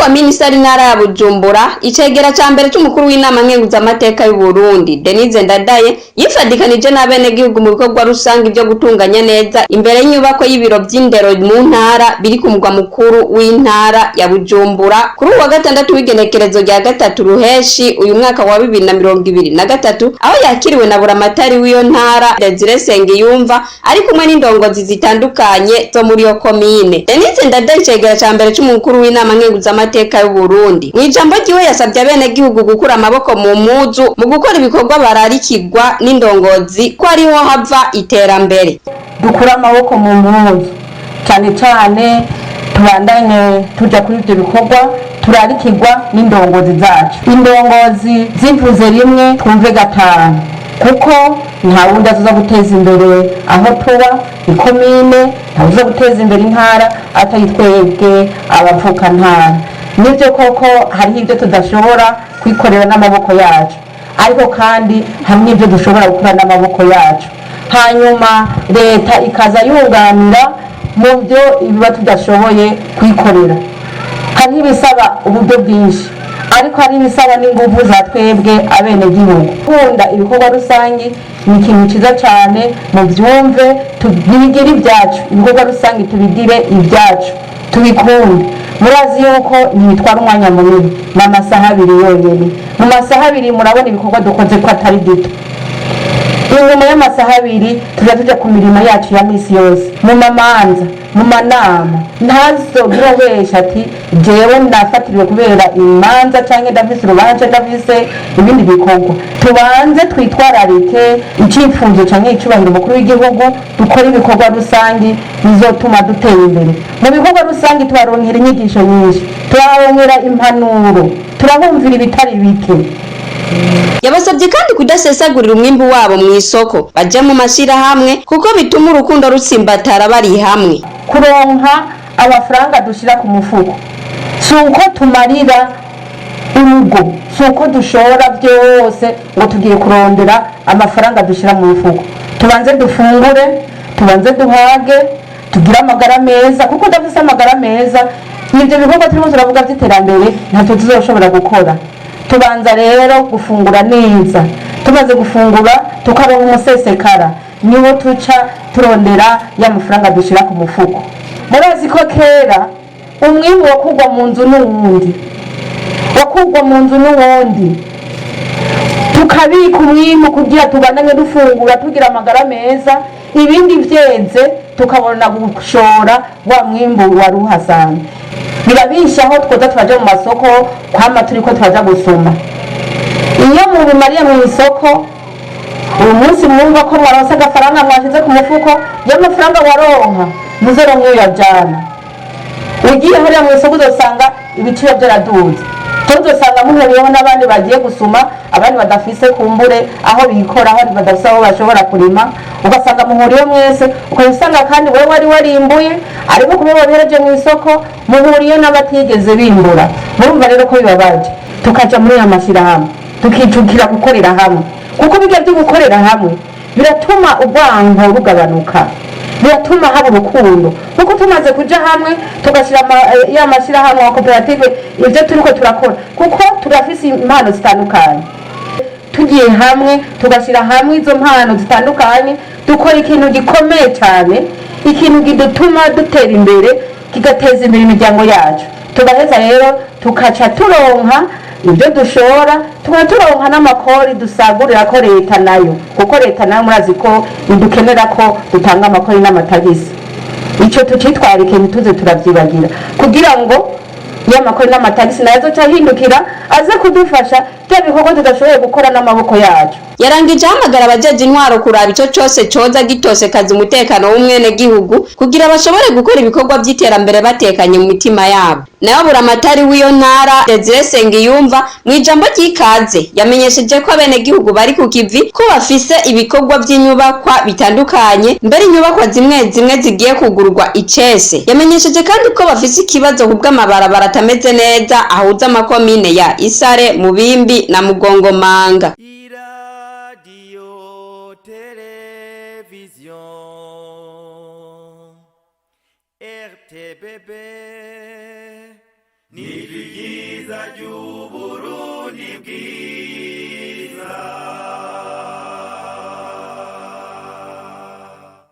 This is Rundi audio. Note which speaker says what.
Speaker 1: komine Isare intara ya Bujumbura icegera ca mbere c'umukuru w'inama nkenguzamateka y'u Burundi Denise Ndadaye yifadikanije n'abenegihugu mu bikorwa rusangi vyo gutunganya neza imbere y'inyubako y'ibiro vy'indero mu ntara biri ku mugwa mukuru w'intara ya Bujumbura kuri uwa gatandatu w'igenekerezo rya gatatu ruheshi uyu mwaka wa 2023 aho yakiriwe na buramatari w'iyo ntara Desire Sengiyumva ari kumwe n'indongozi zitandukanye zo muri iyo komine. Denise Ndadaye icegera ca mbere c'umukuru w'inama nkenguzamateka y'u Burundi mw'ijambo ryiwe yasabye abenegihugu gukura amaboko mu muzu mu gukora ibikorwa bararikirwa n'indongozi ko ariho hava iterambere.
Speaker 2: Dukura amaboko mu muzu cyane cyane tubandanye tuja kuri ivyo bikorwa turarikirwa n'indongozi zacu. Indongozi zivuze rimwe twumve gatanu kuko nta wundi azoza guteza imbere aho tuba ikomine, nta wuza guteza imbere intara atari twebwe abavuka ntara. Nivyo koko hariho ivyo tudashobora kwikorera n'amaboko yacu, ariko kandi hamwe ivyo dushobora gukora n'amaboko yacu, hanyuma leta ikaza yunganira mu byo ibiba tudashoboye kwikorera. Hariho ibisaba uburyo bwinshi, ariko hari ibisaba n'inguvu za twebwe abenegihugu. Kunda ibikorwa rusangi ni ikintu ciza cane, mu vyumve tubigire ibyacu, ibikorwa rusangi tubigire ibyacu, tubikunde. Murazi yuko ntitwara umwanya munini, n'amasaha 2 yonyene. Mu masaha 2 murabona ibikorwa dukoze ko atari gito. Inyuma y'amasaha 2 tuja ku mirimo yacu ya misi yose, mu mamanza, mu manama. Ntazobwira wesha ati jewe nafatiriwe kubera imanza canke ndafise urubanza ndafise ibindi bikorwa. Tubanze twitwararike icifuzo canke icubahiro umukuru w'igihugu, dukora ibikorwa rusangi bizotuma dutera imbere. Mu bikorwa rusangi tubaronkera inyigisho nyinshi, turaronkera impanuro, turabumvira ibitari bike.
Speaker 1: Yabasabye kandi kudasesagurira umwimbu wabo mu isoko, baje mu mashirahamwe kuko bituma urukundo rutsimbatara bari hamwe.
Speaker 2: Kuronka amafaranga dushira ku mufuko suko tumarira urugo, suko dushora byose ngo tugiye kurondera amafaranga dushira mu mufuko. Tubanze dufungure, tubanze duhage, tugira amagara meza, kuko ndafise amagara meza nivyo bikorwa turimo turavuga vy'iterambere ntacyo tuzoshobora gukora. Tubanza rero gufungura neza, tumaze gufungura tukaronka umusesekara, niho tuca turondera ya mafaranga dushira ku mufuko. Murazi ko kera umwimbu wakugwa mu nzu n'uwundi, tukabika umwimbu kugira tubandanye dufungura tugira amagara meza, ibindi vyeze tukabona gushora wa mwimbu wari uhasanga. Birabishaho twoza twaje mu masoko kwama turiko twaja gusuma. Iyo mu bimariye mu isoko uyu munsi mwumva ko mwaronse agafaranga mwashize ku mufuko, ya mafaranga waronka muzoronka iyo yajana. Ugiye hariya mu isoko uzosanga ibiciro byaraduze, uzosanga muhuriyeho n'abandi bagiye gusuma, abandi badafise kumbure aho bikora, aho badafise aho bashobora kurima, ugasanga muhuriye mwese, ukasanga kandi wewe wari warimbuye ariko kuba wabihereje mu isoko muhuriye n'abatigeze bimbura. Murumva rero ko bibabaje. Tukaja muri ya mashirahamwe tukicukira gukorera hamwe, kuko bijya byo gukorera hamwe biratuma urwango rugabanuka, biratuma haba urukundo. Kuko tumaze kuja hamwe tugashira ya mashirahamwe wa koperative ivyo turiko turakora, kuko turafise impano zitandukanye. Tugiye hamwe tugashira hamwe izo mpano zitandukanye, dukora ikintu gikomeye cyane, ikintu gidutuma dutera imbere, kigateza imbere imiryango yacu. Tugaheza rero tukaca turonka ibyo dushora, turonka n'amakori dusagurira ko leta nayo, kuko leta nayo murazi ko idukenera ko dutanga amakori n'amatagisi. Ico tucitwarike ntituze turavyibagira, kugira ngo ya makori n'amatagisi nazo cyahindukira aze kudufasha bya bikorwa tudashoboye gukora n'amaboko yacu.
Speaker 1: Yarangije hamagara abajeje intwaro kuraba ico cose coza gitose kazi umutekano w'umwene gihugu kugira bashobore gukora ibikorwa by'iterambere batekanye mu mitima yabo. Nayo buramatari w'iyo ntara Desire Sengiyumva mw'ijambo ry'ikaze yamenyesheje ko abene gihugu bari ku kivi ko bafise ibikorwa by'inyubakwa bitandukanye, mbere inyubakwa zimwe zigiye kugurwa icese. Yamenyesheje kandi ko bafise ikibazo kubw'amabarabara atameze neza ahuza amakomine ya Isare, Mubimbi na Mugongomanga.
Speaker 3: RTBB ni ryiza ry'Uburundi bwiza.